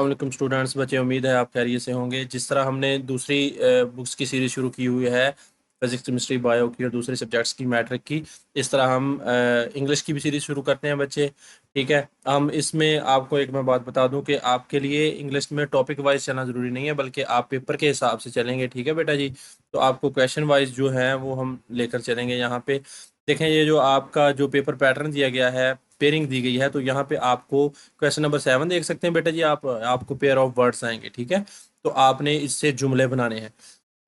वालेकुम स्टूडेंट्स, बच्चे, उम्मीद है आप खैरियत से होंगे। जिस तरह हमने दूसरी बुक्स की सीरीज शुरू की हुई है, फिजिक्स, केमिस्ट्री, बायो की और दूसरे सब्जेक्ट्स की, मैट्रिक की, इस तरह हम इंग्लिश की भी सीरीज शुरू करते हैं बच्चे। ठीक है, हम इसमें आपको एक मैं बात बता दूं कि आपके लिए इंग्लिश में टॉपिक वाइज चलना ज़रूरी नहीं है, बल्कि आप पेपर के हिसाब से चलेंगे। ठीक है बेटा जी, तो आपको क्वेश्चन वाइज जो है वो हम लेकर चलेंगे। यहाँ पे देखें, ये जो आपका जो पेपर पैटर्न दिया गया है, पेयरिंग दी गई है, तो यहाँ पे आपको क्वेश्चन नंबर 7 देख सकते हैं बेटा जी। आपको पेयर ऑफ वर्ड्स आएंगे। ठीक है, तो आपने इससे जुमले बनाने हैं।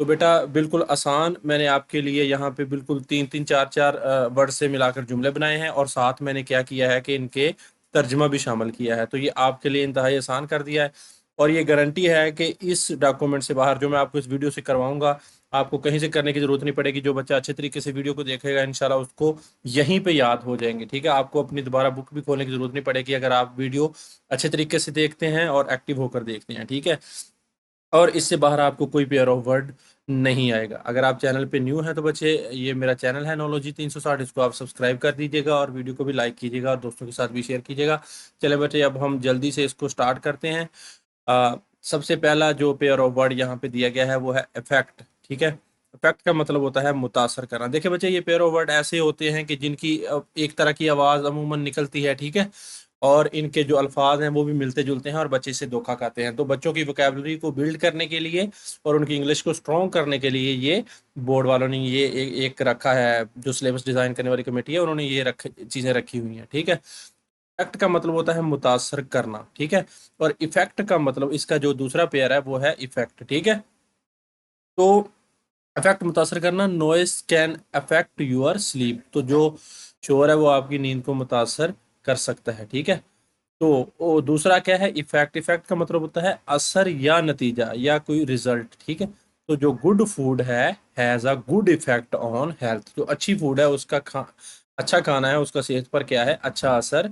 तो बेटा बिल्कुल आसान, मैंने आपके लिए यहाँ पे बिल्कुल 3-3, 4-4 वर्ड से मिलाकर जुमले बनाए हैं, और साथ मैंने क्या किया है कि इनके तर्जमा भी शामिल किया है। तो ये आपके लिए इंतहाई आसान कर दिया है, और ये गारंटी है कि इस डॉक्यूमेंट से बाहर जो मैं आपको इस वीडियो से करवाऊंगा, आपको कहीं से करने की जरूरत नहीं पड़ेगी। जो बच्चा अच्छे तरीके से वीडियो को देखेगा, इंशाल्लाह उसको यहीं पे याद हो जाएंगे। ठीक है, आपको अपनी दोबारा बुक भी खोलने की जरूरत नहीं पड़ेगी अगर आप वीडियो अच्छे तरीके से देखते हैं और एक्टिव होकर देखते हैं। ठीक है, और इससे बाहर आपको कोई पेयर ऑफ वर्ड नहीं आएगा। अगर आप चैनल पे न्यू हैं तो बच्चे, ये मेरा चैनल है नॉलोजी 360, इसको आप सब्सक्राइब कर दीजिएगा और वीडियो को भी लाइक कीजिएगा और दोस्तों के साथ भी शेयर कीजिएगा। चले बच्चे, अब हम जल्दी से इसको स्टार्ट करते हैं। सबसे पहला जो पेयर ऑफ वर्ड यहाँ पे दिया गया है वो है इफेक्ट। ठीक है, इफेक्ट का मतलब होता है मुतासर करना। देखिए बच्चे, ये पेयर ऑफ वर्ड ऐसे होते हैं कि जिनकी एक तरह की आवाज़ अमूमन निकलती है। ठीक है, और इनके जो अल्फाज हैं वो भी मिलते जुलते हैं, और बच्चे इससे धोखा खाते हैं। तो बच्चों की वोकैबुलरी को बिल्ड करने के लिए और उनकी इंग्लिश को स्ट्रॉन्ग करने के लिए ये बोर्ड वालों ने ये एक रखा है। जो सिलेबस डिज़ाइन करने वाली कमेटी है, उन्होंने ये चीज़ें रखी हुई हैं। ठीक है, इफेक्ट का मतलब होता है मुतासर करना। ठीक है, और इफेक्ट का मतलब, इसका जो दूसरा पेयर है वो है इफेक्ट। ठीक है, तो इफेक्ट मुतासर करना। Noise can affect your sleep, तो जो शोर है वो आपकी नींद को मुतासर कर सकता है। ठीक है, तो वो दूसरा क्या है, इफेक्ट। इफेक्ट का मतलब होता है असर या नतीजा या कोई रिजल्ट। ठीक है, तो जो गुड फूड है has a good effect on health, जो अच्छी फूड है उसका अच्छा खाना है, उसका सेहत पर क्या है, अच्छा असर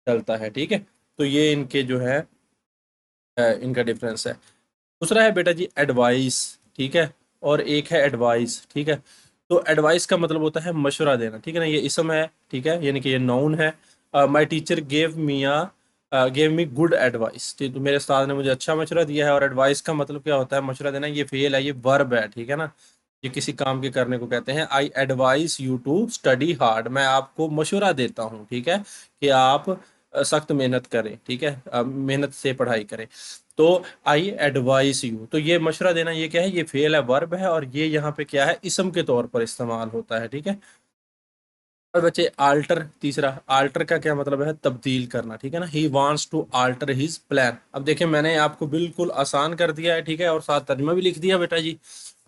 डलता है। ठीक है, तो ये इनके जो है इनका डिफरेंस है। दूसरा है बेटा जी एडवाइस। ठीक है, और एक है एडवाइस। ठीक है, तो एडवाइस का मतलब होता है मशवरा देना। ठीक है ना, ये इसम है। ठीक है, यानी कि ये नाउन है। My teacher gave me good advice, ठीक, तो मेरे उस्ताद ने मुझे अच्छा मशवरा दिया है। और एडवाइस का मतलब क्या होता है, मशवरा देना। ये फेल है, ये वर्ब है। ठीक है ना, ये किसी काम के करने को कहते हैं। I advise you to study hard, मैं आपको मशवरा देता हूँ। ठीक है, कि आप सख्त मेहनत करें। ठीक है, मेहनत से पढ़ाई करें। तो आई एडवाइस यू, तो ये मशवरा देना, ये क्या है, ये फेल है, वर्ब है, और ये यहाँ पे क्या है, इसम के तौर पर इस्तेमाल होता है। ठीक है, और बच्चे आल्टर, तीसरा आल्टर का क्या मतलब है, तब्दील करना। ठीक है ना, he wants to alter his plan. अब देखिए, मैंने आपको बिल्कुल आसान कर दिया है। ठीक है, और साथ तर्जुमा भी लिख दिया बेटा जी,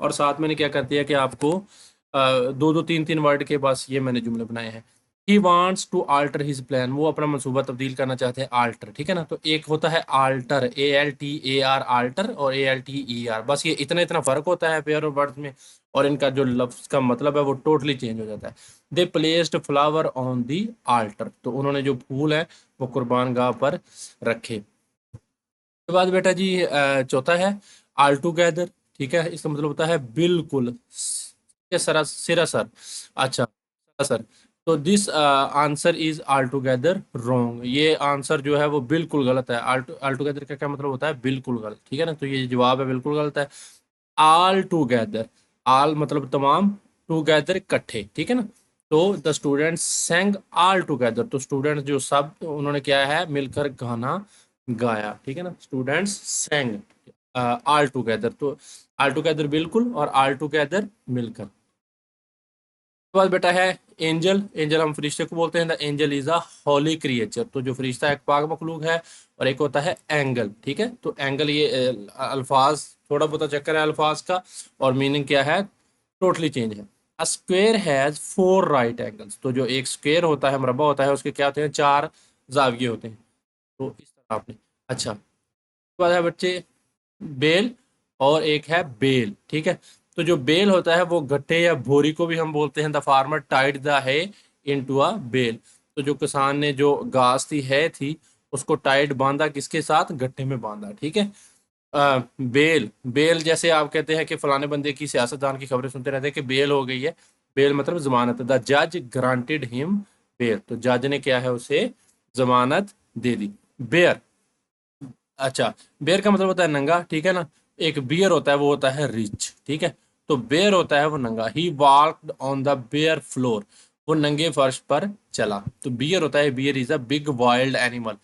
और साथ मैंने क्या कर दिया कि आपको दो दो तीन तीन वर्ड के बस ये मैंने जुमले बनाए हैं। He wants to alter his plan, वो अपना मंसूबा तब्दील करना चाहते हैं। आल्टर, ठीक है ना, तो एक होता है आल्टर, ALTAR, आल्टर, और ALTER, बस ये इतना इतना फर्क होता है पेयर ऑफ वर्ड्स में, और इनका जो लफ्ज का मतलब है वो टोटली चेंज हो जाता है। They placed flower on the altar, तो उन्होंने जो फूल है वो कुर्बान गाह पर रखे। उसके बाद बेटा जी चौथा है आल टूगेदर। ठीक है, इसका मतलब होता है बिल्कुल, सरासर। अच्छा, सरासर। तो this answer is all together wrong, ये आंसर जो है वो बिल्कुल गलत है। आल टूगेदर का क्या मतलब होता है, बिल्कुल गलत। ठीक है ना, तो ये जवाब है बिल्कुल गलत है। आल टूगेदर, आल मतलब तमाम, टूगेदर इकट्ठे। ठीक है ना, तो the students Seng all together, तो स्टूडेंट्स जो सब, उन्होंने क्या है, मिलकर गाना गाया। ठीक है ना, स्टूडेंट्स सेंग आल टूगेदर, तो आल टूगेदर बिल्कुल, और आल टूगेदर मिलकर। उसके बाद बेटा है एंजल। एंजल हम फरिश्ते को बोलते हैं। The angel is a holy creature, तो जो फरिश्ता एक पाक मखलूक है। और एक होता है एंगल। ठीक है, तो एंगल ये अल्फाज, थोड़ा बहुत चक्कर है अल्फाज का, और मीनिंग क्या है, टोटली चेंज है। अ स्क्वेयर हैज 4 राइट एंगल्स, तो जो एक स्क्वेयर होता है, मुरब्बा होता है, उसके क्या होते हैं, 4 जाविये होते हैं। तो इस तरह आपने, अच्छा, उसके बाद है बच्चे बेल, और एक है बेल। ठीक है, तो जो बेल होता है वो गट्टे या भोरी को भी हम बोलते हैं। द फार्मर टाइड द है इनटू अ बेल, तो जो किसान ने जो घास थी, है थी, उसको टाइट बांधा, किसके साथ, गट्टे में बांधा। ठीक है, बेल, बेल जैसे आप कहते हैं कि फलाने बंदे की, सियासतदान की खबरें सुनते रहते हैं कि बेल हो गई है। बेल मतलब जमानत। द जज ग्रांटेड हिम बेल, तो जज ने क्या है, उसे जमानत दे दी। बेयर, अच्छा, बेयर का मतलब होता है नंगा, ठीक है ना। एक बियर होता है वो होता है रिच, ठीक है। तो बेयर होता है वो नंगा, he walked on the bare floor, वो नंगे फर्श पर चला। तो बियर होता है, bear is a big wild animal.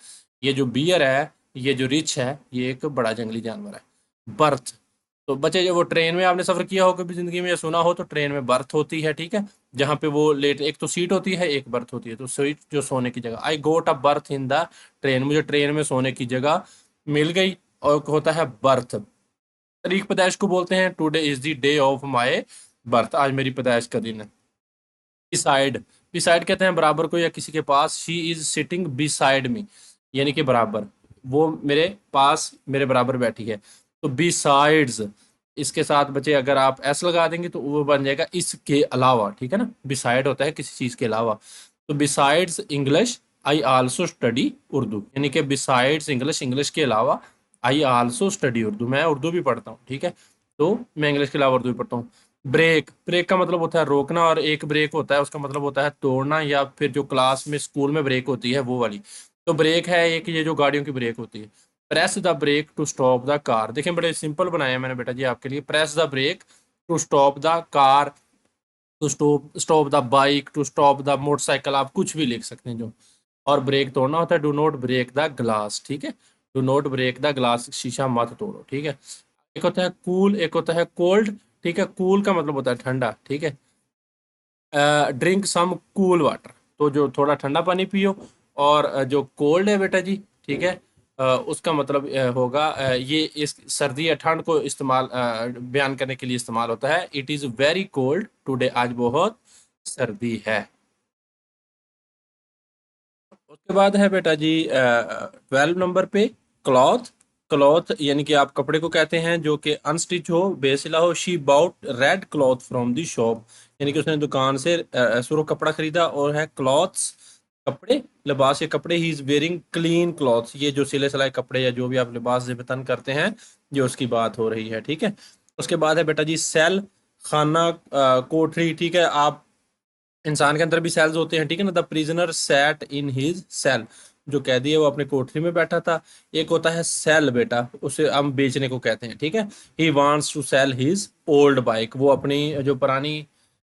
ये जो बियर है, ये जो रिच है, ये एक बड़ा जंगली जानवर है। बर्थ, तो बच्चे जो वो ट्रेन में आपने सफर किया हो कभी जिंदगी में या सुना हो, तो ट्रेन में बर्थ होती है, ठीक है। जहाँ पे वो लेट, एक तो सीट होती है, एक बर्थ होती है। तो सीट जो सोने की जगह, I got a berth in the train, मुझे ट्रेन में सोने की जगह मिल गई। और होता है बर्थ, तारीख पैदाइश को बोलते हैं, today is the day of my birth, आज मेरी पैदाइश का दिन है। बिसाइड, बिसाइड कहते हैं बराबर को या किसी के पास। She is sitting beside me, यानी कि बराबर, वो मेरे पास मेरे बराबर बैठी है। तो बिसाइड्स, इसके साथ बच्चे अगर आप एस लगा देंगे तो वो बन जाएगा इसके अलावा, ठीक है ना। बिसाइड होता है किसी चीज के अलावा। तो besides English I also study Urdu, यानी कि बिसाइड्स इंग्लिश, इंग्लिश के अलावा आई आल्सो स्टडी उर्दू, मैं उर्दू भी पढ़ता हूँ, ठीक है। तो मैं इंग्लिश के अलावा उर्दू भी पढ़ता हूँ। ब्रेक, ब्रेक का मतलब होता है रोकना, और एक ब्रेक होता है उसका मतलब होता है तोड़ना, या फिर जो क्लास में स्कूल में ब्रेक होती है वो वाली। तो ब्रेक है एक, ये जो गाड़ियों की ब्रेक होती है। Press the brake to stop the car, देखें बड़े सिंपल बनाए हैं मैंने बेटा जी आपके लिए। Press the brake to stop the car, to stop stop the bike, to stop the motorcycle, आप कुछ भी लिख सकते हैं जो। और ब्रेक तोड़ना होता है do not break the glass, ठीक है। Do not break the glass, शीशा मत तोड़ो, ठीक है। एक होता है कूल, एक होता है कोल्ड, ठीक है। कूल का मतलब होता है ठंडा, ठीक है। ड्रिंक सम कूल वाटर, तो जो थोड़ा ठंडा पानी पियो। और जो कोल्ड है बेटा जी, ठीक है, उसका मतलब होगा ये इस सर्दी या ठंड को इस्तेमाल बयान करने के लिए इस्तेमाल होता है। It is very cold today, आज बहुत सर्दी है। उसके बाद है बेटा जी 12 नंबर पे क्लॉथ। क्लॉथ यानी कि आप कपड़े को कहते हैं जो कि अनस्टिच हो, बेसिला हो। She bought red cloth from the shop, यानी कि उसने दुकान से सुर्ख कपड़ा खरीदा। और है क्लॉथ्स, कपड़े, लिबास या कपड़े। He is wearing clean clothes, ये जो सिले सिलाए कपड़े या जो भी आप लिबास ज़ेबतन करते हैं, ये उसकी बात हो रही है, ठीक है। उसके बाद है बेटा जी सेल, खाना, कोठरी, ठीक है। आप इंसान के अंदर भी सेल्स होते हैं, ठीक है ना। The prisoner sat in his cell, जो कैदी है वो अपने कोठरी में बैठा था। एक होता है सेल बेटा, उसे हम बेचने को कहते हैं, ठीक है। He wants to sell his old bike, वो अपनी जो पुरानी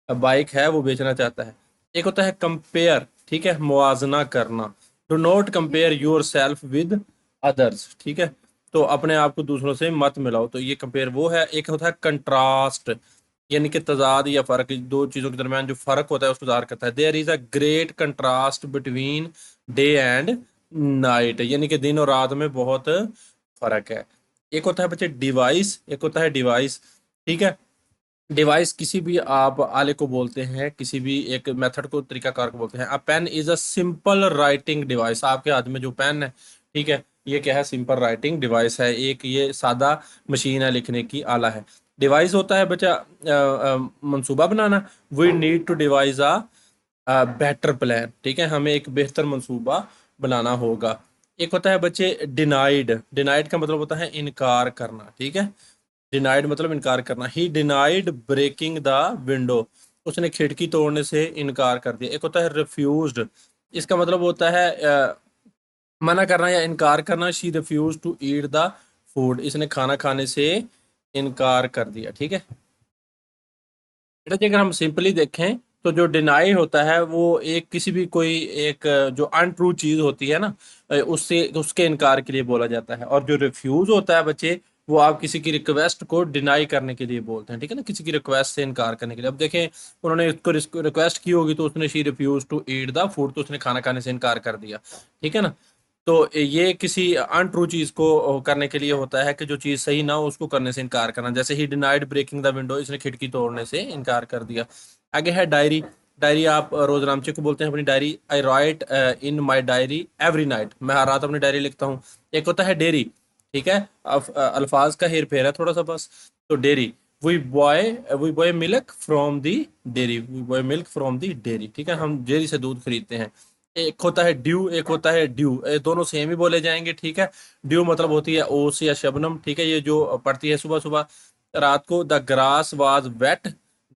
बाइक है वो बेचना चाहता है। एक होता है कंपेयर, ठीक है, मुआजना करना। Do not compare your self with others, ठीक है। तो अपने आप को दूसरों से मत मिलाओ, तो ये कंपेयर वो है। एक होता है कंट्रास्ट, यानी कि तजाद या फर्क, दो चीजों के दरमियान जो फर्क होता है उसको ज़ाहिर करता है। There is a great contrast between day and night, यानी कि दिन और रात में बहुत फर्क है। एक होता है बच्चे डिवाइस, एक होता है डिवाइस, ठीक है। डिवाइस किसी भी आप आले को बोलते हैं, किसी भी एक मेथड को, तरीकाकार को बोलते हैं। A pen is a simple writing device, आपके हाथ में जो पेन है, ठीक है, ये क्या है, सिंपल राइटिंग डिवाइस है। एक ये सादा मशीन है, लिखने की आला है। डिवाइस होता है बच्चा मंसूबा बनाना। We need to devise a better plan, ठीक है, हमें एक बेहतर मंसूबा बनाना होगा। एक होता है बच्चे डिनाइड, डिनाइड का मतलब होता है इनकार करना, ठीक है। डिनाइड मतलब इनकार करना। He denied breaking the window, उसने खिड़की तोड़ने से इनकार कर दिया। एक होता है रिफ्यूज्ड, इसका मतलब होता है मना करना या इनकार करना। She refuse to eat the food, इसने खाना खाने से इनकार कर दिया, ठीक है। बेटा जी अगर हम सिंपली देखें तो जो डिनाई होता है वो एक किसी भी कोई एक जो अनट्रू चीज होती है ना, उससे उसके इनकार के लिए बोला जाता है। और जो रिफ्यूज होता है बच्चे, वो आप किसी की रिक्वेस्ट को डिनाई करने के लिए बोलते हैं, ठीक है ना, किसी की रिक्वेस्ट से इनकार करने के लिए। अब देखें उन्होंने उसको रिक्वेस्ट की होगी तो उसने she refuse to eat the food, तो उसने खाना खाने से इनकार कर दिया, ठीक है ना। तो ये किसी अनट्रू चीज को करने के लिए होता है कि जो चीज सही ना हो उसको करने से इनकार करना। जैसे he denied breaking the window, इसने खिड़की तोड़ने से इनकार कर दिया। आगे है डायरी। डायरी आप रोजनामचे को बोलते हैं, अपनी diary. I right in my diary every night, मैं हर रात अपनी डायरी लिखता हूँ। एक होता है डेरी, ठीक है। अल्फाज का हेर फेर है थोड़ा सा बस। तो dairy, we buy milk from the dairy, we buy milk from the dairy, ठीक है, हम डेयरी से दूध खरीदते हैं। एक होता है ड्यू, एक होता है ड्यू, दोनों सेम ही बोले जाएंगे, ठीक है। ड्यू मतलब होती है ओस या शबनम, ठीक है, ये जो पड़ती है सुबह सुबह रात को। द ग्रास वाज वेट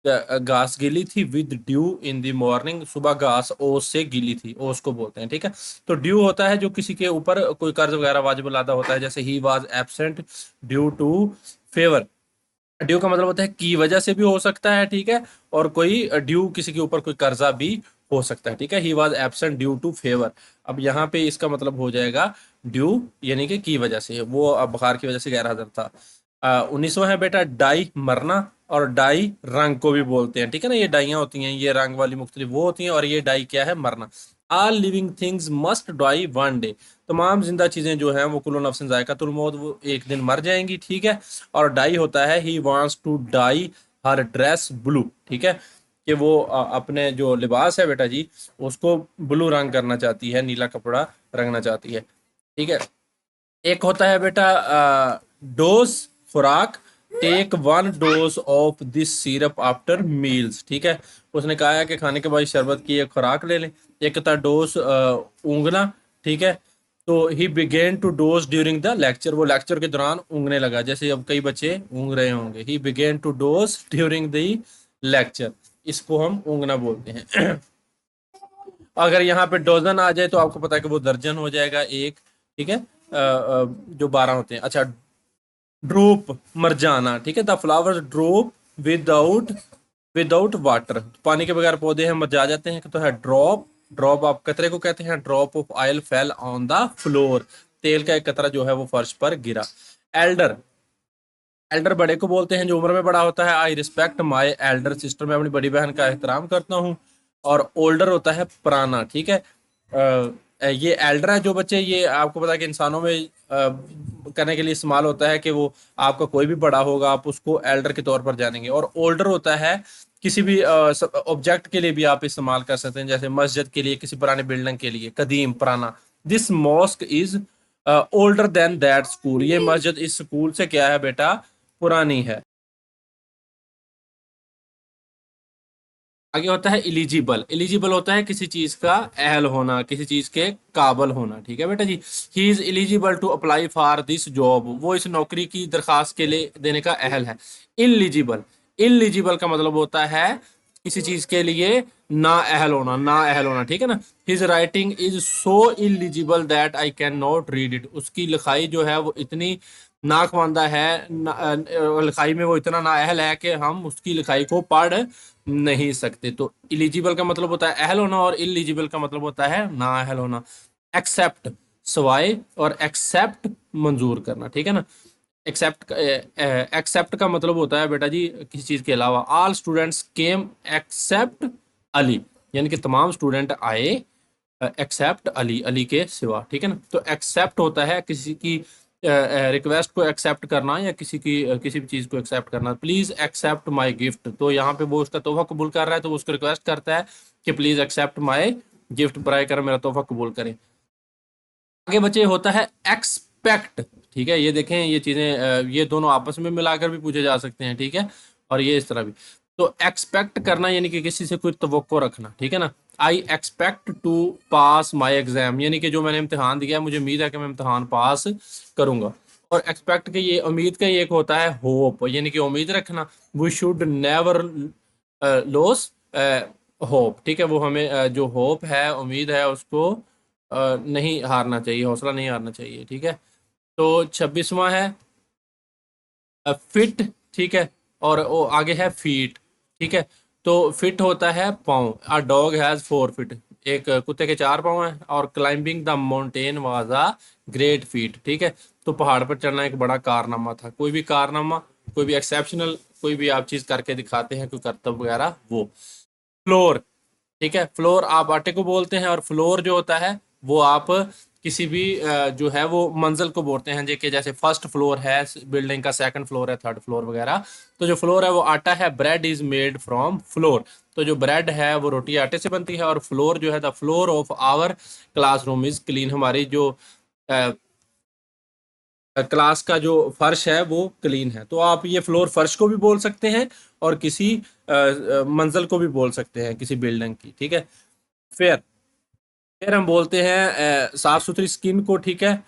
घास गीली थी with due in the morning, सुबह घास ओस से गीली थी, ओस को बोलते हैं, ठीक है। तो ड्यू होता है जो किसी के ऊपर कोई कर्ज वगैरह वाजिब अदा होता है, जैसे he was absent due to fever. Due का मतलब होता है की वजह से भी हो सकता है, ठीक है, और कोई ड्यू किसी के ऊपर कोई कर्जा भी हो सकता है, ठीक है। He was absent due to fever. अब यहाँ पे इसका मतलब हो जाएगा ड्यू यानी कि की वजह से, वो अब बुखार की वजह से गैर हाजिर था। 19वां है बेटा डाई मरना, और डाई रंग को भी बोलते हैं, ठीक है ना। ये डाइयाँ होती हैं, ये रंग वाली मुख्तलिफ वो होती हैं, और ये डाई क्या है, मरना। All living things must die one day, तमाम जिंदा चीजें जो हैं वो कुल्लु नफ्सिन जायकातुल मौत, वो एक दिन मर जाएंगी, ठीक है। और डाई होता है he wants to dye her dress blue, ठीक है, कि वो अपने जो लिबास है बेटा जी उसको ब्लू रंग करना चाहती है, नीला कपड़ा रंगना चाहती है, ठीक है। एक होता है बेटा डोज, खुराक, take one dose of this syrup after meals, ठीक है। उसने कहा है कि खाने के बाद शरबत की एक खुराक ले लें। एक था डोज ऊँगना, ठीक है। तो he began to doze during the lecture, वो लेक्चर के दौरान ऊँगने लगा, जैसे अब कई बच्चे ऊँग रहे होंगे। He began to doze during the lecture, इसको हम ऊँगना बोलते हैं। अगर यहाँ पे डोजन आ जाए तो आपको पता है कि वो दर्जन हो जाएगा एक, ठीक है। जो 12 होते हैं। अच्छा, ड्रोप मर जाना, ठीक है। The flowers drop without without water, पानी के बगैर पौधे हैं मर जाते हैं, तो है ड्रॉप। ड्रॉप आप कतरे को कहते हैं। Drop of oil fell on the floor, तेल का एक कतरा जो है वो फर्श पर गिरा। एल्डर, एल्डर बड़े को बोलते हैं जो उम्र में बड़ा होता है। I respect my elder sister, मैं अपनी बड़ी बहन का एहतराम करता हूँ। और ओल्डर होता है पुराना, ठीक है। ये एल्डर है जो बच्चे, ये आपको पता है कि इंसानों में करने के लिए इस्तेमाल होता है, कि वो आपका कोई भी बड़ा होगा आप उसको एल्डर के तौर पर जानेंगे। और ओल्डर होता है किसी भी ऑब्जेक्ट के लिए भी आप इस्तेमाल कर सकते हैं, जैसे मस्जिद के लिए, किसी पुरानी बिल्डिंग के लिए, कदीम पुराना। This mask is older than that school, ये मस्जिद इस स्कूल से क्या है बेटा, पुरानी है। आगे होता है इलिजिबल। इलिजिबल होता है किसी चीज का अहल होना, किसी चीज के काबल होना, ठीक है बेटा जी। He is eligible to apply for this job, वो इस नौकरी की दरखास्त के लिए देने का अहल है। इलिजिबल, इलिजिबल का मतलब होता है किसी चीज के लिए ना अहल होना, ना अहल होना, ठीक है ना। His writing is so eligible that I can not read it, उसकी लिखाई जो है वो इतनी नाखवानदा है, लिखाई में वो इतना नाअहल है कि हम उसकी लिखाई को पढ़ नहीं सकते। तो इलिजिबल का मतलब होता है अहल होना, और इलिजिबल का मतलब होता है नाअहल होना। एक्सेप्ट सवाए, और एक्सेप्ट मंजूर करना, ठीक है ना। एक्सेप्ट, एक्सेप्ट का मतलब होता है बेटा जी किसी चीज के अलावा। ऑल स्टूडेंट्स केम एक्सेप्ट अली, यानी कि तमाम स्टूडेंट आए एक्सेप्ट अली, अली के सिवा, ठीक है ना। तो एक्सेप्ट होता है किसी की रिक्वेस्ट को एक्सेप्ट करना, या किसी की किसी भी चीज को एक्सेप्ट करना। प्लीज एक्सेप्ट माय गिफ्ट, तो यहाँ पे वो उसका तोहफा कबूल कर रहा है, तो वो उसको रिक्वेस्ट करता है कि प्लीज एक्सेप्ट माय गिफ्ट, बर कर मेरा तोहफा कबूल करें। आगे बच्चे होता है एक्सपेक्ट, ठीक है। ये देखें, ये चीजें ये दोनों आपस में मिलाकर भी पूछे जा सकते हैं, ठीक है, और ये इस तरह भी। तो एक्सपेक्ट करना यानी कि किसी से कोई तवक्को रखना, ठीक है ना। I expect to pass my exam, यानी कि जो मैंने इम्तिहान दिया है मुझे उम्मीद है कि मैं इम्तिहान पास करूंगा। और एक्सपेक्ट के ये उम्मीद का ये एक होता है होप, यानी कि उम्मीद रखना। We should never lose hope, ठीक है। वो हमें जो होप है, उम्मीद है, उसको नहीं हारना चाहिए, हौसला नहीं हारना चाहिए, ठीक है। तो 26वां है फिट, ठीक है। और वो आगे है फीट, ठीक है। तो फिट होता है पाँव। अ डॉग हैज 4 फीट, एक कुत्ते के 4 पाँव हैं। और climbing the mountain was a great feet, ठीक है। तो पहाड़ पर चढ़ना एक बड़ा कारनामा था। कोई भी कारनामा, कोई भी एक्सेप्शनल, कोई भी आप चीज करके दिखाते हैं, कोई करतब वगैरह, वो। फ्लोर, ठीक है। फ्लोर आप आटे को बोलते हैं, और फ्लोर जो होता है वो आप किसी भी जो है वो मंजिल को बोलते हैं, जे कि जैसे फर्स्ट फ्लोर है बिल्डिंग का, सेकंड फ्लोर है, थर्ड फ्लोर वगैरह। तो जो फ्लोर है वो आटा है। Bread is made from floor, तो जो ब्रेड है वो रोटी आटे से बनती है। और फ्लोर जो है, the floor of our classroom is clean, हमारी जो क्लास का जो फर्श है वो क्लीन है। तो आप ये फ्लोर फर्श को भी बोल सकते हैं, और किसी मंजिल को भी बोल सकते हैं, किसी बिल्डिंग की, ठीक है। फेयर, फेयर हम बोलते हैं साफ सुथरी स्किन को, ठीक है।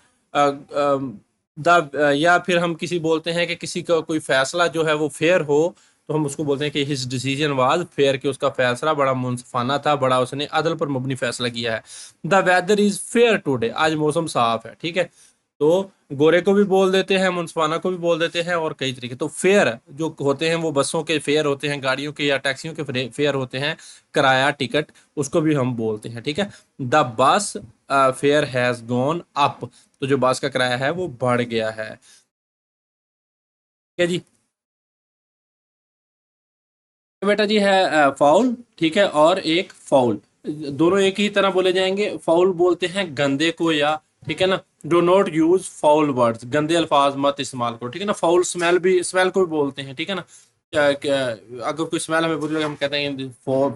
द या फिर हम किसी बोलते हैं कि किसी का कोई फैसला जो है वो फेयर हो, तो हम उसको बोलते हैं कि हिज डिसीजन वाज फेयर, कि उसका फैसला बड़ा मुनसफाना था, बड़ा उसने अदल पर मबनी फैसला किया है। The weather is fair today, आज मौसम साफ है, ठीक है। तो गोरे को भी बोल देते हैं, मुनसफाना को भी बोल देते हैं, और कई तरीके। तो फेयर जो होते हैं वो बसों के फेयर होते हैं, गाड़ियों के या टैक्सियों के फेयर होते हैं, किराया टिकट, उसको भी हम बोलते हैं, ठीक है। The bus fair has gone up, तो जो बस का किराया है वो बढ़ गया है, ठीक है जी। बेटा जी है फाउल, ठीक है, और एक फाउल, दोनों एक ही तरह बोले जाएंगे। फाउल बोलते हैं गंदे को, या ठीक है ना, do not use foul words, गंदे अल्फाज मत इस्तेमाल करो, ठीक है ना। फाउल स्मेल भी, स्मेल को भी बोलते हैं, ठीक है ना। अगर कोई स्मेल हमें बुरी लगे हम कहते हैं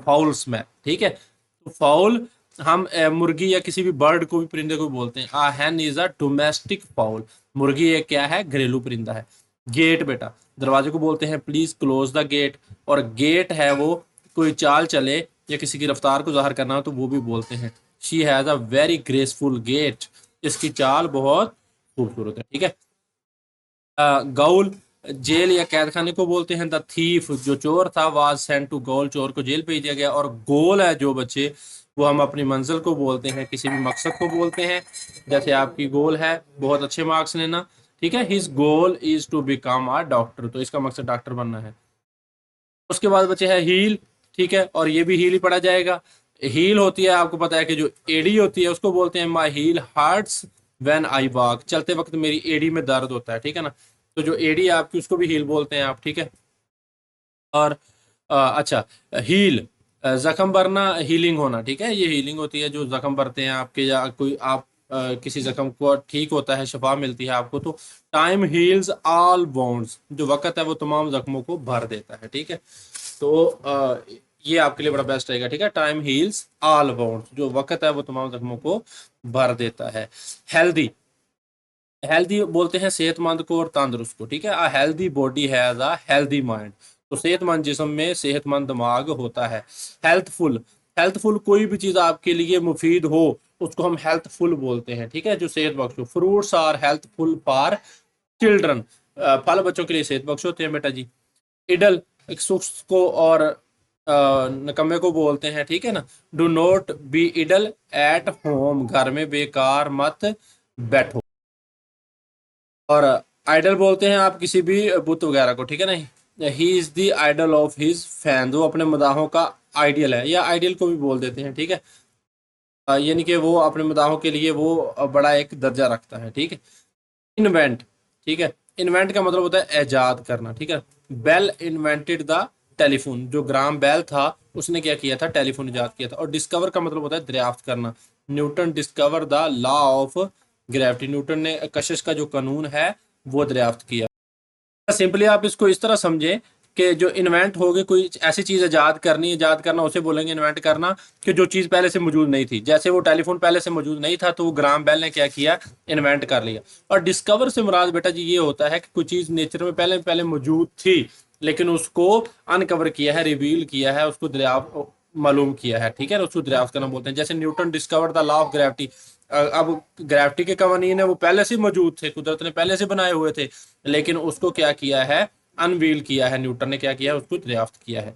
फाउल स्मेल, ठीक है। तो फाउल हम मुर्गी या किसी भी बर्ड को भी, परिंदे को भी बोलते हैं। आ हैन इज अ डोमेस्टिक फाउल, मुर्गी एक क्या है, घरेलू परिंदा है। गेट बेटा, दरवाजे को बोलते हैं प्लीज क्लोज द गेट, और गेट है वो कोई चाल चले या किसी की रफ्तार को जाहिर करना हो तो वो भी बोलते हैं। She has a very graceful gait, इसकी चाल बहुत खूबसूरत है, ठीक है। गौल, जेल या कैद खाने को बोलते हैं। द थीफ, जो चोर था, वाज सेंट टू गौल, चोर को जेल भेज दिया गया। और गोल है जो बच्चे, वो हम अपनी मंजिल को बोलते हैं, किसी भी मकसद को बोलते हैं। जैसे आपकी गोल है बहुत अच्छे मार्क्स लेना, ठीक है, his goal is to become a doctor, तो इसका मकसद डॉक्टर बनना है। उसके बाद बचे है हील, ठीक है, और ये भी हील ही पढ़ा जाएगा। हील होती है, आपको पता है कि जो एडी होती है उसको बोलते हैं my heel hurts when I walk, चलते वक्त मेरी एडी में दर्द होता है, ठीक है ना। तो जो एडी है आपकी उसको भी हील बोलते हैं आप, ठीक है। और अच्छा, हील जख्म भरना, हीलिंग होना, ठीक है, ये हीलिंग होती है, जो जख्म भरते हैं आपके, या कोई आप किसी जख्म को ठीक होता है, शफा मिलती है आपको। तो टाइम हील्स ऑल वोन्ड्स, जो वक़्त है वो तमाम जख्मों को भर देता है, ठीक है। तो ये आपके लिए बड़ा बेस्ट रहेगा, ठीक है। टाइम हील्स ऑल वोन्ड्स, जो वक़्त है वो तमाम जख्मों को भर देता है। हेल्दी, हेल्दी बोलते हैं सेहतमंद को और तंदुरुस्त को, ठीक है। A healthy body has a healthy mind, तो सेहतमंद जिस्म में सेहतमंद दिमाग होता है। हेल्थफुल, हेल्थफुल कोई भी चीज आपके लिए मुफीद हो उसको हम हेल्थफुल बोलते हैं, ठीक है, जो सेहत बख्श हो। Fruits are healthful for children, फल बच्चों के लिए सेहत बख्श होते हैं बेटा जी। इडल, एक सुस्त को और नकम्मे को बोलते हैं, ठीक है ना। Do not be idle at home, घर में बेकार मत बैठो। और आइडल बोलते हैं आप किसी भी बुत वगैरह को, ठीक है ना। He is the idol of his fan, वो अपने मदाहों का आइडियल है, या आइडियल को भी बोल देते हैं, ठीक है। यानी कि वो अपने मदाहों के लिए वो बड़ा एक दर्जा रखता है, ठीक है। इन्वेंट, ठीक है, इन्वेंट का मतलब होता है ईजाद करना, ठीक है। बेल इन्वेंटेड द टेलीफोन, जो ग्राम बेल था उसने क्या किया था, टेलीफोन इजाद किया था। और डिस्कवर का मतलब होता है दरियाफ्त करना। Newton discover the law of gravity, Newton ने कशिश का जो कानून है वो दरियाफ्त किया। सिंपली आप इसको इस तरह समझें कि जो इन्वेंट होगी, कोई ऐसी चीज ईजाद करनी, ईजाद करना उसे बोलेंगे इन्वेंट करना, कि जो चीज पहले से मौजूद नहीं थी। जैसे वो टेलीफोन पहले से मौजूद नहीं था तो वो ग्राम बेल ने क्या किया, इन्वेंट कर लिया। और डिस्कवर से मुराद बेटा जी ये होता है कि कोई चीज नेचर में पहले पहले मौजूद थी, लेकिन उसको अनकवर किया है, रिवील किया है, उसको दरियाफ्त मालूम किया है, ठीक है, उसको दरियाफ्त करना बोलते हैं। जैसे Newton discover the law of gravity, अब ग्रेविटी के कवानीन है वो पहले से मौजूद थे, कुदरत ने पहले से बनाए हुए थे, लेकिन उसको क्या किया है, अनवील किया है, न्यूटन ने क्या किया है, उसको दरियाफ्त किया है।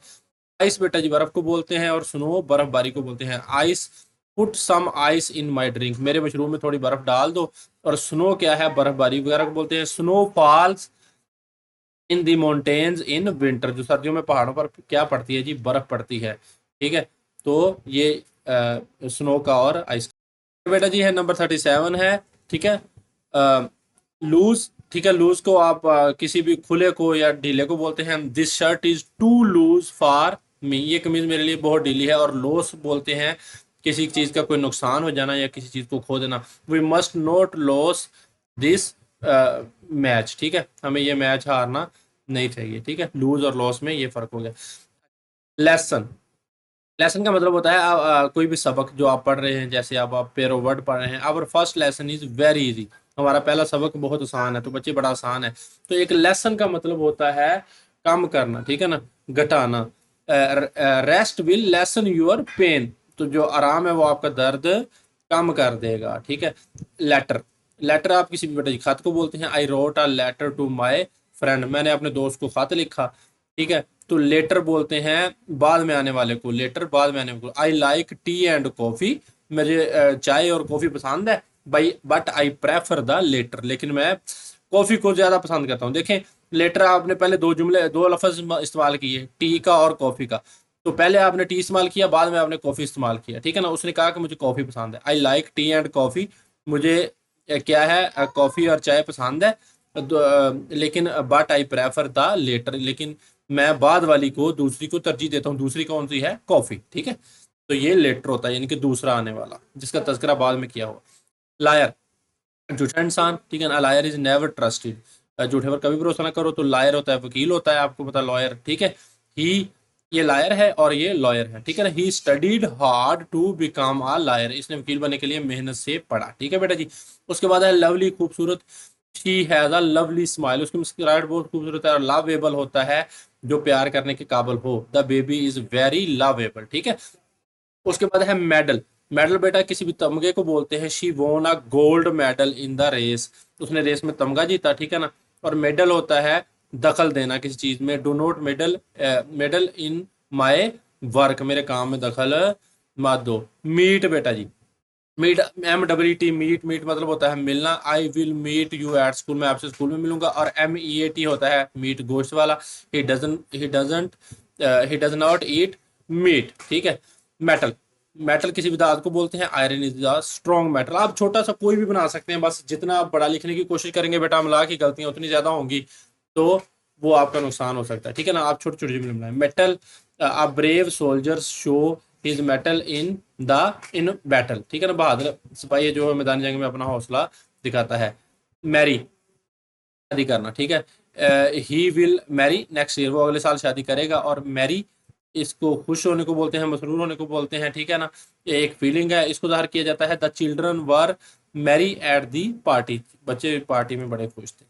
आइस बेटा जी बर्फ को बोलते हैं, और स्नो बर्फबारी को बोलते हैं। Ice, put some ice in my drink, मेरे मशरूम में थोड़ी बर्फ डाल दो। और स्नो क्या है, बर्फबारी वगैरह को बोलते हैं। Snow falls in the mountains in winter, जो सर्दियों में पहाड़ों पर क्या पड़ती है जी, बर्फ पड़ती है, ठीक है। तो ये स्नो का और आइस बेटा जी है नंबर 37 है, ठीक है। लूज, ठीक है, लूज को आप किसी भी खुले को या ढीले को बोलते हैं। This shirt is too loose for me, ये कमीज मेरे लिए बहुत ढीली है। और लॉस बोलते हैं किसी चीज का कोई नुकसान हो जाना या किसी चीज को खो देना। We must not lose this match, ठीक है, हमें ये मैच हारना नहीं चाहिए, ठीक है। लूज और लॉस में ये फर्क हो गया। लेसन, लेसन का मतलब होता है कोई भी सबक जो आप पढ़ रहे हैं, जैसे आप पेरो वर्ड पढ़ रहे हैं। Our first lesson is very easy, हमारा पहला सबक बहुत आसान है, तो बच्चे बड़ा आसान है। तो एक लेसन का मतलब होता है कम करना, ठीक है ना, घटाना। Rest will lessen your pain, तो जो आराम है वो आपका दर्द कम कर देगा, ठीक है। लेटर, लेटर आप किसी भी बेटे खत को बोलते हैं। I wrote a letter to my friend, मैंने अपने दोस्त को खत लिखा, ठीक है। तो लेटर बोलते हैं बाद में आने वाले को, लेटर बाद में आने वाले को। I like tea and coffee, मुझे चाय और कॉफी पसंद है भाई, but I prefer the latter, लेकिन मैं कॉफी को ज्यादा पसंद करता हूँ। देखें लेटर आपने पहले दो जुमले, दो लफ्ज इस्तेमाल किए, टी का और कॉफी का। तो पहले आपने टी इस्तेमाल किया, बाद में आपने कॉफी इस्तेमाल किया, ठीक है ना। उसने कहा कि मुझे कॉफी पसंद है, I like tea and coffee, मुझे क्या है कॉफी और चाय पसंद है। लेकिन but I prefer the latter, लेकिन मैं बाद वाली को, दूसरी को तरजीह देता हूँ। दूसरी कौन सी है? कॉफी, ठीक है। तो ये लेटर होता है, यानी कि दूसरा आने वाला जिसका तज़किरा बाद में किया हुआ। लायर, झूठा इंसान, ठीक है ना। लायर इज नेवर ट्रस्टेड, झूठे पर कभी भरोसा ना करो। तो लायर होता है वकील होता है, आपको पता, लॉयर, ठीक है। ही, ये लायर है और ये लॉयर है, ठीक है ना। He studied hard to become a lawyer, इसने वकील बनने के लिए मेहनत से पढ़ा, ठीक है बेटा जी। उसके बाद है लवली, खूबसूरत। She has a lovely smile, उसकी मुस्कुराहट बहुत खूबसूरत है। और लवेबल होता है जो प्यार करने के काबिल हो। The baby is very lovable, ठीक है। उसके बाद है मेडल। मेडल बेटा किसी भी तमगे को बोलते हैं। She won a gold medal in the race, उसने रेस में तमगा जीता, ठीक है ना। और मेडल होता है दखल देना किसी चीज में। Do not meddle, meddle in my work, मेरे काम में दखल मत दो। मीट बेटा जी, मीट, MWT, मीट, मीट मतलब होता है मिलना। I will meet you at school, मैं आपसे स्कूल में मिलूंगा। और MEAT होता है मीट, गोश्त वाला। He does not eat meat, ठीक है। मेटल, मेटल किसी भी धातु को बोलते हैं। Iron is the strong metal. आप छोटा सा कोई भी बना सकते हैं, बस जितना आप बड़ा लिखने की कोशिश करेंगे बेटा, मिला की गलतियां उतनी ज्यादा होंगी, तो वो आपका नुकसान हो सकता है, ठीक है ना। आप छोटे छोटे जुमले बनाए। Metal, a brave soldier show his metal in battle, ठीक है ना। बहादुर सिपाही जो है मैदान जंग में अपना हौसला दिखाता है। मैरी, शादी करना, ठीक है। He will marry next year, वो अगले साल शादी करेगा। और मैरी, इसको खुश होने को बोलते हैं, मसरूर होने को बोलते हैं, ठीक है ना। ये एक फीलिंग है, इसको ज़ाहिर किया जाता है। The children were merry at the party, बच्चे पार्टी में बड़े खुश थे।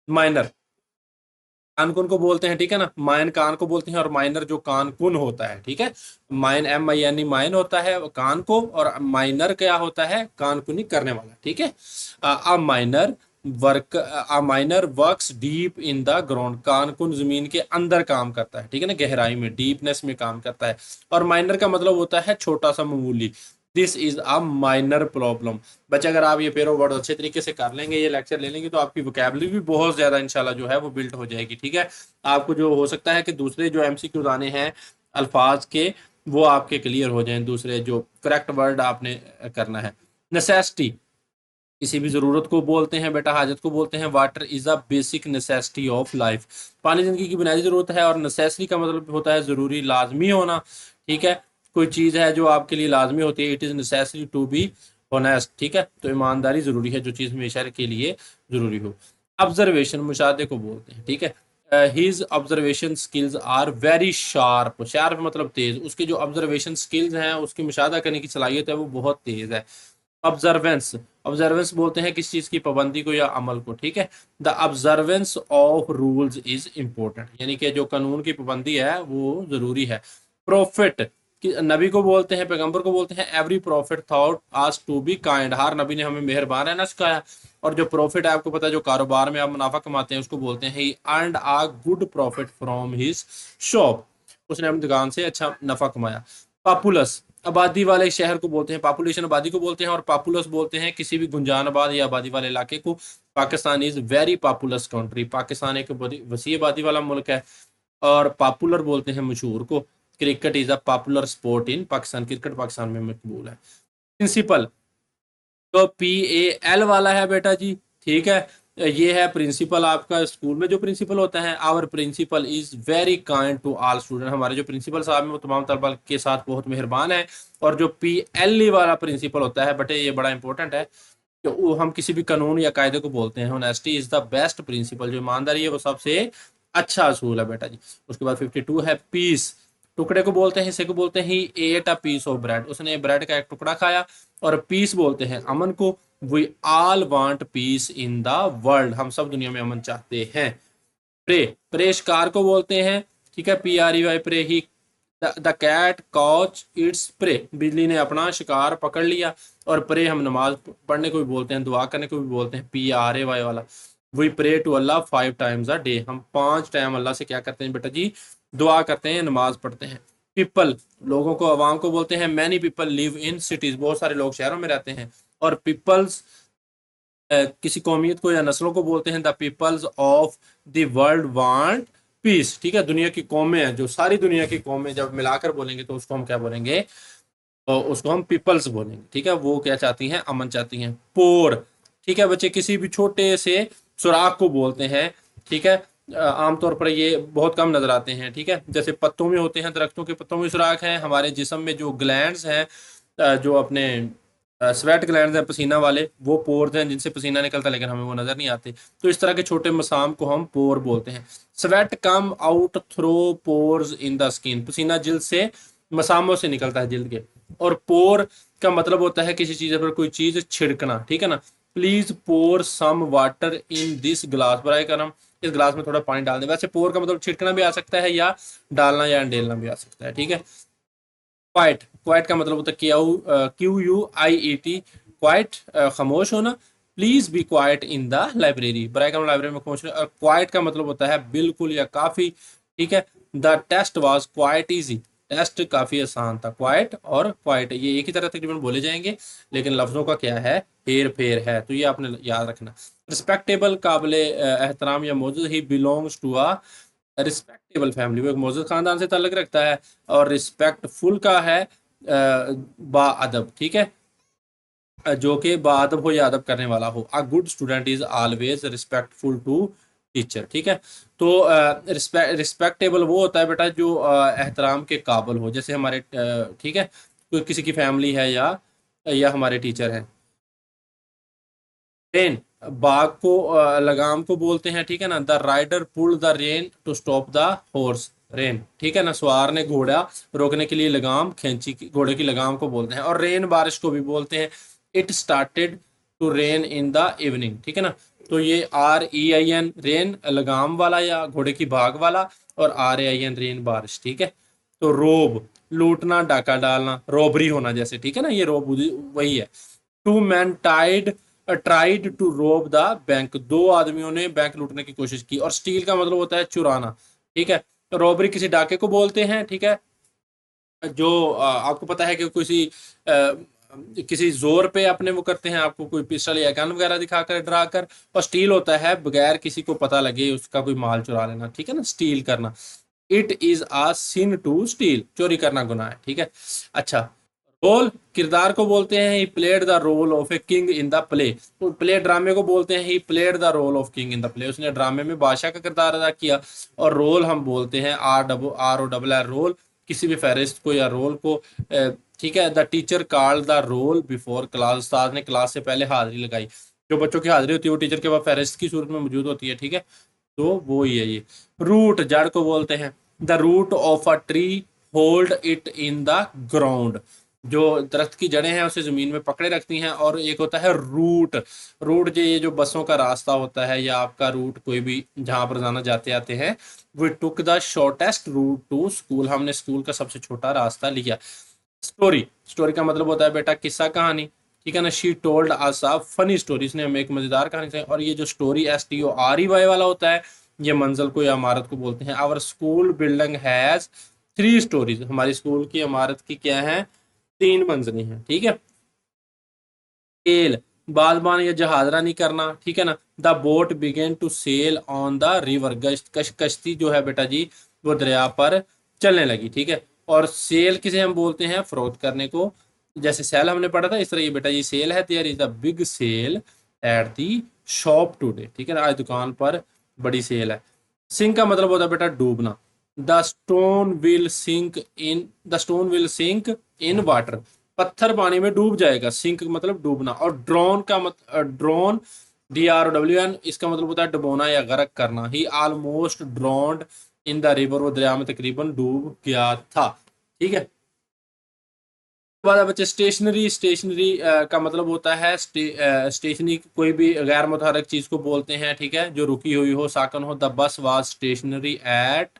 माइनर, कानकुन को बोलते हैं, ठीक है ना। माइन कान को बोलते हैं, और माइनर जो कानकुन होता है, ठीक है। माइन, MINE माइन होता है कान को, और माइनर क्या होता है? कानकुनी करने वाला, ठीक है। A minor minor works deep in the ground, Cancun जमीन के अंदर काम करता है, ठीक है ना, गहराई में, डीपनेस में काम करता है। और माइनर का मतलब होता है छोटा सा, मामूली। This is a minor problem. बच्चे अगर आप ये पेरो वर्ड अच्छे तरीके से कर लेंगे, ये लेक्चर ले लेंगे, तो आपकी वोकैबुलरी भी बहुत ज्यादा इंशाल्लाह जो है वो बिल्ड हो जाएगी, ठीक है। आपको जो हो सकता है कि दूसरे जो MCQ आने हैं अल्फाज के, वो आपके क्लियर हो जाएं, दूसरे जो करेक्ट वर्ड आपने करना है। नेसेसिटी, किसी भी जरूरत को बोलते हैं बेटा, हाजत को बोलते हैं। Water is a basic necessity of life, पानी जिंदगी की बुनियादी जरूरत है। और नेसेसिटी का मतलब होता है जरूरी, लाजमी होना, ठीक है। कोई चीज है जो आपके लिए लाजमी होती है। It is necessary to be honest, ठीक है। तो ईमानदारी जरूरी है, जो चीज हमेशा के लिए जरूरी हो। ऑब्जर्वेशन, मुशाहदे को बोलते हैं, ठीक है। His observation skills are very sharp, sharp मतलब तेज, उसके जो ऑब्जर्वेशन स्किल्स हैं, उसकी मुशाहदा करने की सलाहियत है, वो बहुत तेज है। ऑब्जर्वेंस, ऑब्जर्वेंस बोलते हैं किस चीज की पाबंदी को या अमल को, ठीक है। The observance of rules is important, यानी कि जो कानून की पाबंदी है वो जरूरी है। प्रॉफिट, नबी को बोलते हैं, पैगंबर को बोलते हैं। Every prophet thought us to be kind, हर नबी ने हमें मेहरबान रहना सिखाया। और जो प्रॉफिट है, आपको पता है, जो कारोबार में आप मुनाफा कमाते हैं, उसको बोलते हैं he earned a good profit from his shop, उसने अपनी दुकान से अच्छा नफा कमाया। पॉपुलस, आबादी वाले शहर को बोलते हैं। पॉपुलेशन आबादी को बोलते हैं। और पॉपुलस बोलते हैं किसी भी गुंजान आबाद या आबादी वाले इलाके को। Pakistan is very populace country, Pakistan एक बड़ी वसी आबादी वाला मुल्क है। और पॉपुलर बोलते हैं मशहूर को। Cricket is a popular sport in Pakistan, cricket Pakistan में मकबूल है। प्रिंसिपल, तो PAL वाला है बेटा जी, ठीक है। ये है प्रिंसिपल, आपका स्कूल में जो प्रिंसिपल होता है। Our principal is very kind to all student, हमारे जो प्रिंसिपल साहब हैं वो तमाम तलबा के साथ बहुत मेहरबान है। और जो PLE वाला प्रिंसिपल होता है बेटे, ये बड़ा इंपॉर्टेंट है, कि वो हम किसी भी कानून या कायदे को बोलते हैं। Honesty is the best principle, जो ईमानदारी है वो सबसे अच्छा असूल है बेटा जी। उसके बाद 52 है पीस, टुकड़े को बोलते हैं, हिस्से को बोलते हैं। He ate a piece of bread, उसने ब्रेड का एक टुकड़ा खाया। और पीस बोलते हैं अमन को। We all want peace in the world, हम सब दुनिया में अमन चाहते हैं। प्रे, प्रे शिकार को बोलते हैं, ठीक है। PREY prey. He the cat caught its prey, बिल्ली ने अपना शिकार पकड़ लिया। और प्रे हम नमाज पढ़ने को भी बोलते हैं, दुआ करने को भी बोलते हैं, PRAY वाला। We pray to Allah 5 times a day, हम 5 टाइम अल्लाह से क्या करते हैं बेटा जी? दुआ करते हैं, नमाज पढ़ते हैं। पीपल, लोगों को, अवाम को बोलते हैं। Many people live in cities, बहुत सारे लोग शहरों में रहते हैं। और पीपल्स, किसी कौमियत को या नस्लों को बोलते हैं the peoples of the world want peace. ठीक है, दुनिया की कौमें हैं, जो सारी दुनिया की कौमें जब मिलाकर बोलेंगे तो उसको हम क्या बोलेंगे, तो उसको हम पीपल्स बोलेंगे। ठीक है, वो क्या चाहती हैं, अमन चाहती हैं। पोर, ठीक है बच्चे, किसी भी छोटे से सुराख को बोलते हैं। ठीक है, आमतौर पर ये बहुत कम नजर आते हैं। ठीक है, जैसे पत्तों में होते हैं, दरख्तों के पत्तों में सुराख हैं, हमारे जिस्म में जो ग्लैंड्स हैं, जो अपने स्वेट ग्लैंड्स हैं पसीना वाले, वो पोर्स हैं जिनसे पसीना निकलता है, लेकिन हमें वो नजर नहीं आते। तो इस तरह के छोटे मसाम को हम पोर बोलते हैं। Sweat come out through pores in the skin, पसीना जिल्द से, मसामों से निकलता है जिल्द के। और पोर का मतलब होता है किसी चीज पर कोई चीज छिड़कना। ठीक है ना, please pour some water in this glass, बराए करम इस ग्लास में थोड़ा पानी डाल दें। वैसे पोर का मतलब छिड़कना भी आ सकता है, या डालना या अंडेलना भी आ सकता है। ठीक है, क्वाइट, क्वाइट का मतलब होता है QUIET, क्वाइट, खामोश होना। Please be quiet in the library, बराए करम लाइब्रेरी में खामोश। और क्वाइट का मतलब होता है बिल्कुल या काफी। ठीक है, the test was quite easy, test काफी आसान था। क्वाइट और क्वाइट ये एक ही तरह तकरीबन बोले जाएंगे, लेकिन लफ्जों का क्या है, हेर फेर है, तो ये आपने याद रखना। रिस्पेक्टेबल, काबिल एहतराम या मौजूद, he belongs to a respectable family, वो एक मौजूद खानदान से ताल्लुक रखता है। और रिस्पेक्टफुल का है बाअदब। ठीक है, जो कि बाअदब हो या अदब करने वाला हो। A good student is always respectful to teacher. ठीक है, तो रिस्पेक्टेबल वो होता है बेटा जो एहतराम के काबिल हो, जैसे हमारे ठीक है, कोई किसी की फैमिली है या हमारे टीचर हैं। रेन, बाघ को लगाम को बोलते हैं। ठीक है ना, the rider pull the rein to stop the horse, rein. ठीक है ना, सवार ने घोड़ा रोकने के लिए लगाम खींची, घोड़े की लगाम को बोलते हैं। और रेन, बारिश को भी बोलते हैं। It started to rain in the evening. ठीक है ना, तो ये REIN, रेन लगाम वाला या घोड़े की भाग वाला, और RAIN रेन, बारिश। ठीक है, तो रोब, लूटना, डाका डालना, रोबरी होना जैसे। ठीक है ना, ये रोब वही है। टू मैन ट्राइड टू रोब द बैंक, दो आदमियों ने बैंक लूटने की कोशिश की। और स्टील का मतलब होता है चुराना। ठीक है, रॉबरी किसी डाके को बोलते हैं। ठीक है, जो आपको पता है कि किसी जोर पे अपने वो करते हैं, आपको कोई पिस्टल या गन वगैरह दिखाकर डरा कर। और स्टील होता है बगैर किसी को पता लगे उसका कोई माल चुरा लेना। ठीक है ना, स्टील करना। It is a sin to steal, चोरी करना गुनाह है। ठीक है, अच्छा। रोल, किरदार को बोलते हैं। He played the role of a king in the play, तो प्ले ड्रामे को बोलते हैं। He played the role of king in the play, उसने ड्रामे में बादशाह का किरदार अदा किया। और रोल हम बोलते हैं ROLL, रोल, किसी भी फहरिस्त को या रोल को। ठीक है, the teacher called the roll before class, उस्ताद ने क्लास से पहले हाजिरी लगाई। जो बच्चों की हाजिरी होती है वो टीचर के पास फहरिस्त की सूरत में मौजूद होती है। ठीक है, तो वो ही है ये। रूट, जड़ को बोलते हैं। The root of a tree hold it in the ground, जो दरख्त की जड़ें हैं उसे जमीन में पकड़े रखती हैं। और एक होता है रूट, रूट जो ये जो बसों का रास्ता होता है, या आपका रूट कोई भी जहां पर जाना जाते आते हैं। We took the shortest route to school, हमने स्कूल का सबसे छोटा रास्ता लिया। स्टोरी, स्टोरी का मतलब होता है बेटा किस्सा, कहानी। ठीक है ना, she told us a funny story, इसने हमें एक मजेदार कहानी सुनाई। और ये जो स्टोरी STORY वाला होता है, ये मंजिल को या इमारत को बोलते हैं। Our school building has 3 storeys, हमारी स्कूल की इमारत की क्या है, 3 मंजिलें हैं। ठीक है, सेल, बालबान या जहाजरानी करना। ठीक है ना, the boat began to sail on the river, कश्ती जो है बेटा जी वो दरिया पर चलने लगी। ठीक है, और सेल किसे हम बोलते हैं, फरोख्त करने को। जैसे सेल हमने पढ़ा था, इस तरह ये बेटा ये सेल है। There is a big sale at the shop today. ठीक है ना, आज दुकान पर बड़ी सेल है। सिंक का मतलब होता है बेटा डूबना। The stone will sink in water, पत्थर पानी में डूब जाएगा। सिंक मतलब डूबना। और ड्रोन DROWN, इसका मतलब होता है डुबोना या गर्क करना। ही ऑलमोस्ट ड्रोन्ड इन द रिवर, वो दरिया में तकरीबन डूब गया था। ठीक है, बाद बच्चे स्टेशनरी, स्टेशनरी का मतलब होता है स्टेशनरी, कोई भी गैर मुतहरक चीज को बोलते हैं। ठीक है, जो रुकी हुई हो, साकन हो। The bus was stationery eight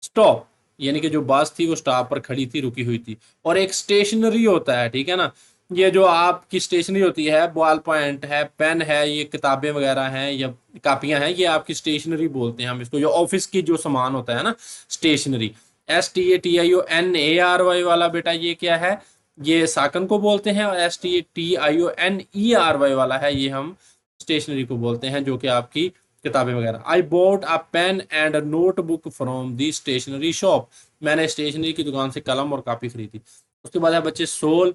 stop, यानी कि जो बस थी वो स्टॉप पर खड़ी थी, रुकी हुई थी। और एक स्टेशनरी होता है, ठीक है ना, ये जो आपकी स्टेशनरी होती है, बॉल पॉइंट है, पेन है, ये किताबें वगैरह हैं या कापियां हैं, ये आपकी स्टेशनरी बोलते हैं हम इसको। जो ऑफिस की जो सामान होता है ना, स्टेशनरी। STATIONARY वाला बेटा ये क्या है, ये साकन को बोलते हैं। और STATIONERY वाला है, ये हम स्टेशनरी को बोलते हैं, जो कि आपकी किताबें वगैरह। I bought a pen and notebook from the stationery shop. मैंने स्टेशनरी की दुकान से कलम और कापी खरीदी। उसके बाद है बच्चे सोल।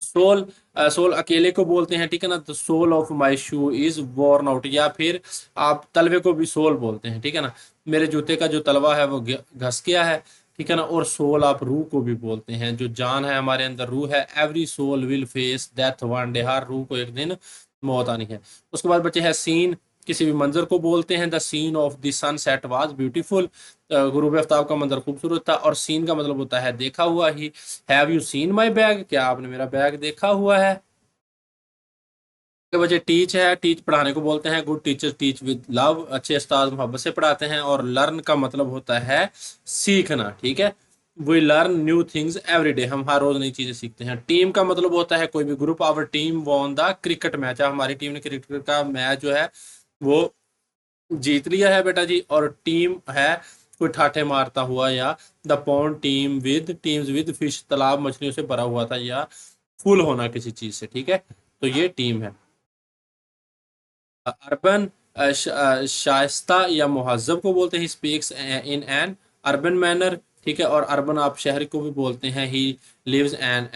सोल, सोल अकेले को बोलते हैं, ठीक है ना। The sole of my shoe is worn out, या फिर आप तलवे को भी सोल बोलते हैं, ठीक है ना। मेरे जूते का जो तलवा है वो घस गया है, ठीक है ना। और सोल आप रूह को भी बोलते हैं, जो जान है हमारे अंदर, रूह है। Every soul will face death one day, हर रूह को एक दिन मौत आनी है। उसके बाद बच्चे है सीन। किसी भी मंजर को बोलते हैं। The scene of the sunset was beautiful, गुरूब आफ्ताब का मंजर खूबसूरत था। और सीन का मतलब होता है देखा हुआ ही। Have you seen my bag, क्या आपने मेरा बैग देखा हुआ है। के बच्चे टीच है, टीच पढ़ाने को बोलते हैं। Good teacher teach with love, अच्छे उस्ताद मोहब्बत से पढ़ाते हैं। और लर्न का मतलब होता है सीखना, ठीक है। We learn new things every day, हम हर रोज नई चीजें सीखते हैं। टीम का मतलब होता है कोई भी group. Our team won the cricket match, हमारी टीम ने क्रिकेट का मैच जो है वो जीत लिया है बेटा जी। और टीम है कोई ठाठे मारता हुआ, या the pond teams with fish, तालाब मछलियों से भरा हुआ था, या फुल होना किसी चीज से, ठीक है। तो ये टीम है। अर्बन, शाइस्ता या मुहज्जब को बोलते हैं। Speaks in an urban manner, ठीक है। और अर्बन आप शहर को भी बोलते हैं। He lives an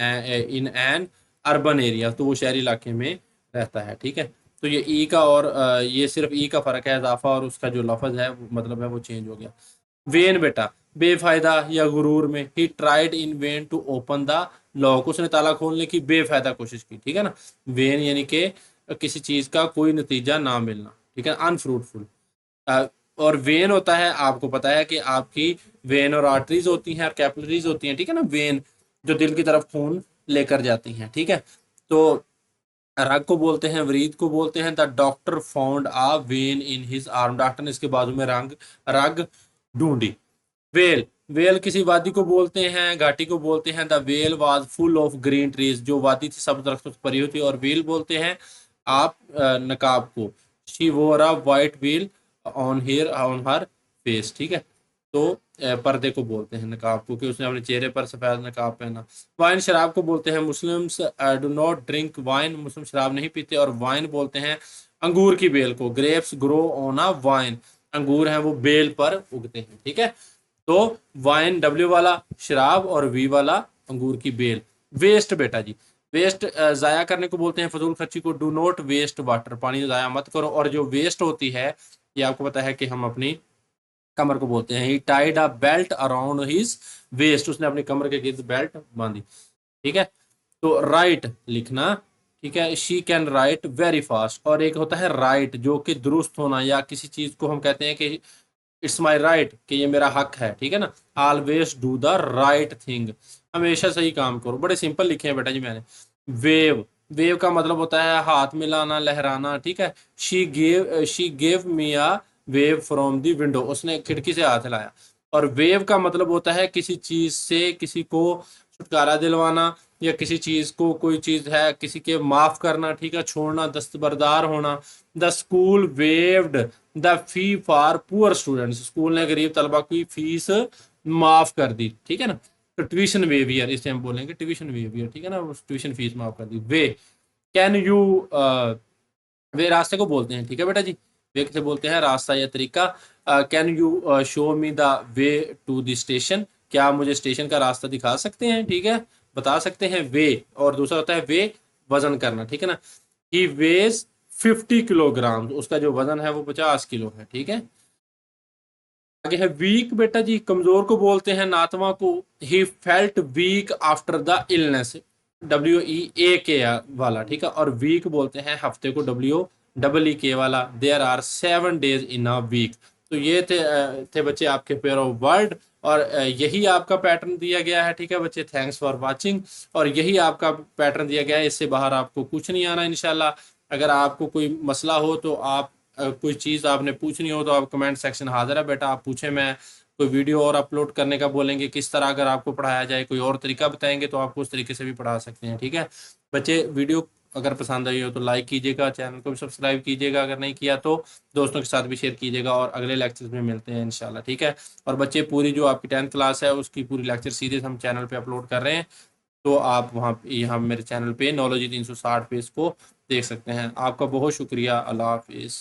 in an urban area, तो वो शहरी इलाके में रहता है, ठीक है। तो ये ई का और ये सिर्फ ई का फर्क है, इजाफा और उसका जो लफज है मतलब है वो चेंज हो गया। वेन बेटा बेफायदा या गुरूर में। He tried in vain to open the lock, उसने ताला खोलने की बेफायदा कोशिश की, ठीक है ना। वेन यानी कि किसी चीज का कोई नतीजा ना मिलना, ठीक है, अनफ्रूटफुल। और वेन होता है, आपको पता है कि आपकी वेन और आर्टरीज होती हैं और कैपिलरीज होती हैं, ठीक है ना। वेन जो दिल की तरफ खून लेकर जाती हैं, ठीक है। तो रग को बोलते हैं, वरीद को बोलते हैं। The doctor found a vein in his arm, doctor ने इसके बाजू में रग ढूंढी। वेल, वेल किसी वादी को बोलते हैं, घाटी को बोलते हैं। The well was full of green trees, जो वादी थी सब दरख्तों से भरी हुई थी। और वेल बोलते हैं आप नकाब को। शी वोर अ white well on her face, ठीक है। तो पर्दे को बोलते हैं नकाब को, कि उसने अपने चेहरे पर सफेद नकाब पहना। वाइन शराब को बोलते हैं। Muslims do not drink wine, Muslim शराब नहीं पीते। और वाइन बोलते हैं अंगूर की बेल को। Grapes grow on a wine, अंगूर हैं वो बेल पर उगते हैं, ठीक है। तो वाइन डब्ल्यू वाला शराब, और वी वाला अंगूर की बेल। वेस्ट बेटा जी, वेस्ट जाया करने को बोलते हैं, फजूल खर्ची को। डू नॉट वेस्ट वाटर, पानी जाया मत करो। और जो वेस्ट होती है, ये आपको पता है कि हम अपनी कमर को बोलते हैं। He tied a belt around his waist, उसने अपनी कमर के गिर्द बेल्ट बांधी, ठीक है। तो राइट लिखना, ठीक है। She can write very fast. और एक होता है राइट, जो कि दुरुस्त होना, या किसी चीज को हम कहते हैं कि इट्स माई राइट, कि ये मेरा हक है, ठीक है ना। Always do the right thing, हमेशा सही काम करो। बड़े सिंपल लिखे हैं बेटा जी मैंने। वेव, वेव का मतलब होता है हाथ मिलाना, लहराना, ठीक है। She gave me a wave from the window, उसने खिड़की से हाथ हिलाया। और वेव का मतलब होता है किसी चीज से किसी को छुटकारा दिलवाना, या किसी चीज को, कोई चीज है किसी के माफ करना, ठीक है, छोड़ना, दस्तबरदार होना। The school waived the fee for poor students, school ने गरीब तलबा की फीस माफ कर दी, ठीक है ना। तो ट्यूशन वेवियर, इसे हम बोलेंगे ट्यूशन वेवियर, ठीक है ना। ट्यूशन फीस माफ कर दी। वे, कैन यू, वे रास्ते को बोलते हैं, ठीक है बेटा जी। वे किसे बोलते हैं, रास्ता या तरीका। Can you show me the way to the station, क्या आप मुझे स्टेशन का रास्ता दिखा सकते हैं, ठीक है, बता सकते हैं। वे, और दूसरा होता है वे वजन करना, ठीक है ना। ही वेज 50 किलोग्राम, उसका जो वजन है वो 50 किलो है, ठीक है। आगे है वीक बेटा जी, कमजोर को बोलते हैं, नातवा को। He felt weak after the illness, WEAK वाला, ठीक है। और वीक बोलते हैं हफ्ते को, WEEK वाला। There are 7 days in a week. तो ये थे बच्चे आपके पेयर ऑफ वर्ड। और यही आपका पैटर्न दिया गया है, ठीक है बच्चे। Thanks for watching. और यही आपका पैटर्न दिया गया है, इससे बाहर आपको कुछ नहीं आना इंशाल्लाह। अगर आपको कोई मसला हो तो आप कोई चीज़ आपने पूछनी हो तो आप कमेंट सेक्शन हाजिर है बेटा, आप पूछें, मैं कोई वीडियो और अपलोड करने का बोलेंगे, किस तरह अगर आपको पढ़ाया जाए, कोई और तरीका बताएंगे तो आपको उस तरीके से भी पढ़ा सकते हैं। ठीक है बच्चे, वीडियो अगर पसंद आई हो तो लाइक कीजिएगा, चैनल को भी सब्सक्राइब कीजिएगा, अगर नहीं किया तो दोस्तों के साथ भी शेयर कीजिएगा, और अगले लेक्चर्स में मिलते हैं इंशाल्लाह। ठीक है, और बच्चे पूरी जो आपकी 10th क्लास है उसकी पूरी लेक्चर सीरीज हम चैनल पे अपलोड कर रहे हैं, तो आप वहाँ यहाँ मेरे चैनल पे नॉलेज 360 पे इसको देख सकते हैं। आपका बहुत शुक्रिया, अल्लाह हाफिज़।